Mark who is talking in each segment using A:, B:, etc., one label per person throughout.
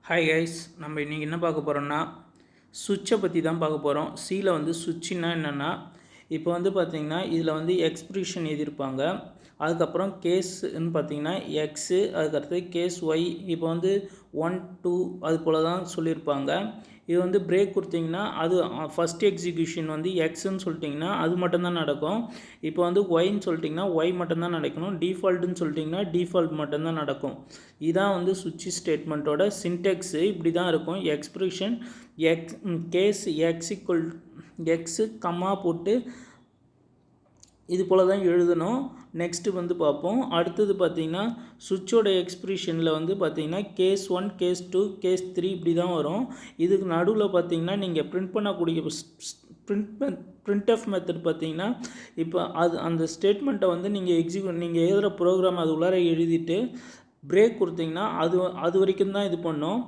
A: Hi guys, நம்ம இன்றைக்கி என்ன பார்க்க போகிறோம்னா சுவிட்சை பற்றி தான் பார்க்க போகிறோம். சியில் வந்து சுவிட்சுன்னா என்னென்னா, இப்போ வந்து பார்த்திங்கன்னா இதில் வந்து எக்ஸ்பிரஷன் எழுதியிருப்பாங்க. அதுக்கப்புறம் கேஸ்ன்னு பார்த்திங்கன்னா எக்ஸு, அதுக்கடுத்து கேஸ் ஒய். இப்போ வந்து 1 2 அது போல் தான் சொல்லியிருப்பாங்க. இது வந்து பிரேக் கொடுத்திங்கன்னா அது ஃபஸ்ட் எக்ஸிக்யூஷன் வந்து எக்ஸுன்னு சொல்லிட்டிங்கன்னா அது மட்டும்தான் நடக்கும். இப்போ வந்து ஒய்ன்னு சொல்லிட்டிங்கன்னா ஒய் மட்டும்தான் நடக்கணும். டிஃபால்ட்டுன்னு சொல்லிட்டிங்கன்னா டிஃபால்ட் மட்டும்தான் நடக்கும். இதான் வந்து சுவிட்ச் ஸ்டேட்மெண்ட்டோட சின்டெக்ஸு. இப்படி தான் இருக்கும். எக்ஸ்பிரஷன் கேஸ் எக்ஸு கம்மா போட்டு இது போல் தான் எழுதணும். நெக்ஸ்ட்டு வந்து பார்ப்போம். அடுத்தது பார்த்திங்கன்னா சுவிட்சோட எக்ஸ்பிரஷனில் வந்து பார்த்திங்கன்னா கேஸ் 1 கேஸ் 2 கேஸ் 3 இப்படி தான் வரும். இதுக்கு நடுவில் பார்த்திங்கன்னா நீங்கள் பிரிண்ட் பண்ணக்கூடிய printf மெத்தட் பார்த்திங்கன்னா இப்போ அந்த ஸ்டேட்மெண்ட்டை வந்து நீங்கள் எழுதுகிற ப்ரோக்ராம் அது உள்ளார எழுதிட்டு பிரேக் கொடுத்திங்கன்னா அது வரைக்கும் தான் இது பண்ணோம்.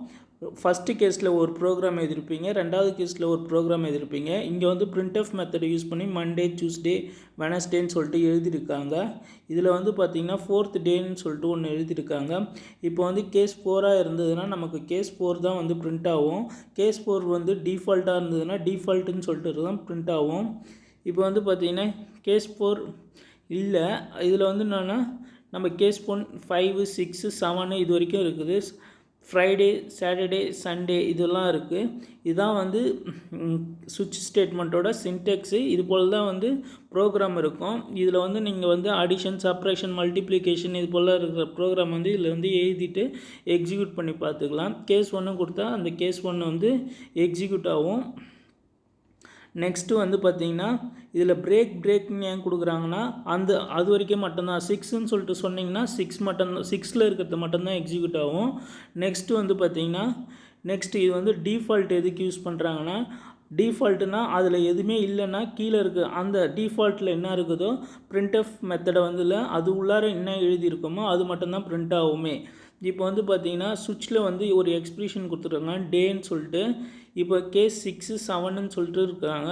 A: ஃபஸ்ட்டு கேஸில் ஒரு ப்ரோக்ராம் எழுதியிருப்பீங்க, ரெண்டாவது கேஸில் ஒரு ப்ரோக்ராம் எழுதியிருப்பீங்க. இங்கே வந்து printf மெத்தடை யூஸ் பண்ணி மண்டே டியூஸ்டே வெனஸ்டேன்னு சொல்லிட்டு எழுதியிருக்காங்க. இதில் வந்து பார்த்திங்கன்னா 4th டேன்னு சொல்லிட்டு ஒன்று எழுதியிருக்காங்க. இப்போ வந்து கேஸ் 4ஆக இருந்ததுன்னா நமக்கு கேஸ் 4 தான் வந்து பிரிண்ட் ஆகும். கேஸ் 4 வந்து டிஃபால்ட்டாக இருந்ததுன்னா டிஃபால்ட்டுன்னு சொல்லிட்டு தான் பிரிண்ட் ஆகும். இப்போ வந்து பார்த்திங்கன்னா கேஸ் 4 இல்லை. இதில் வந்து என்னென்னா நம்ம கேஸ் 1 5 6 7 இது வரைக்கும் இருக்குது. ஃப்ரைடே சாட்டர்டே சண்டே இதெல்லாம் இருக்குது. இதுதான் வந்து சுவிட்ச் ஸ்டேட்மெண்ட்டோட சின்டெக்ஸு. இது போல் தான் வந்து ப்ரோக்ராம் இருக்கும். இதில் வந்து நீங்கள் வந்து அடிஷன் சப்ட்ராக்ஷன் மல்டிப்ளிகேஷன் இது போல் இருக்கிற ப்ரோக்ராம் வந்து இதில் வந்து எழுதிட்டு எக்ஸிக்யூட் பண்ணி பார்த்துக்கலாம். கேஸ் 1 கொடுத்தா அந்த கேஸ் 1 வந்து எக்ஸிக்யூட் ஆகும். நெக்ஸ்ட்டு வந்து பார்த்திங்கன்னா இதில் பிரேக்னு ஏன் கொடுக்குறாங்கன்னா அது வரைக்கும் மட்டும்தான் 6ன்னு சொல்லிட்டு சொன்னிங்கன்னா 6 மட்டும்தான், 6ல் இருக்கிறது மட்டும்தான் எக்ஸிக்யூட் ஆகும். நெக்ஸ்ட்டு வந்து பார்த்திங்கன்னா இது வந்து டிஃபால்ட் எதுக்கு யூஸ் பண்ணுறாங்கன்னா, டிஃபால்ட்டுனா அதில் எதுவுமே இல்லைன்னா கீழே இருக்குது அந்த டிஃபால்ட்டில் என்ன இருக்குதோ printf மெத்தடை வந்து இல்லை அது உள்ளார என்ன எழுதியிருக்கோமோ அது மட்டும்தான் பிரிண்ட் ஆகுமே. இப்போ வந்து பார்த்திங்கன்னா சுவிட்சில் வந்து ஒரு எக்ஸ்பிரஷன் கொடுத்துருக்காங்க டேன்னு சொல்லிட்டு. இப்போ கேஸ் 6 7ன்னு சொல்லிட்டு இருக்காங்க.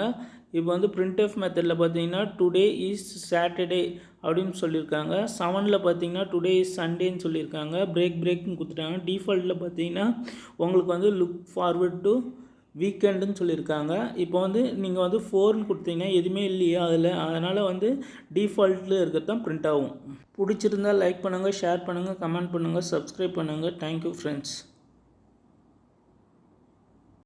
A: இப்போ வந்து printf மெத்தடில் பார்த்திங்கன்னா டுடே இஸ் சாட்டர்டே அப்படின்னு சொல்லியிருக்காங்க. 7ல் பார்த்திங்கன்னா டுடே இஸ் சண்டேன்னு சொல்லியிருக்காங்க. பிரேக்னு கொடுத்துட்டாங்க. டிஃபால்ட்டில் பார்த்திங்கன்னா உங்களுக்கு வந்து லுக் ஃபார்வர்ட் டு வீக்கெண்டுன்னு சொல்லியிருக்காங்க. இப்போ வந்து நீங்கள் வந்து 4ன்னு கொடுத்தீங்கன்னா எதுவுமே இல்லையா அதில், அதனால் வந்து டிஃபால்ட்டில் இருக்கிறது தான் பிரிண்ட் ஆகும். பிடிச்சிருந்தால் லைக் பண்ணுங்கள், ஷேர் பண்ணுங்கள், கமெண்ட் பண்ணுங்கள், சப்ஸ்கிரைப் பண்ணுங்கள். Thank you friends.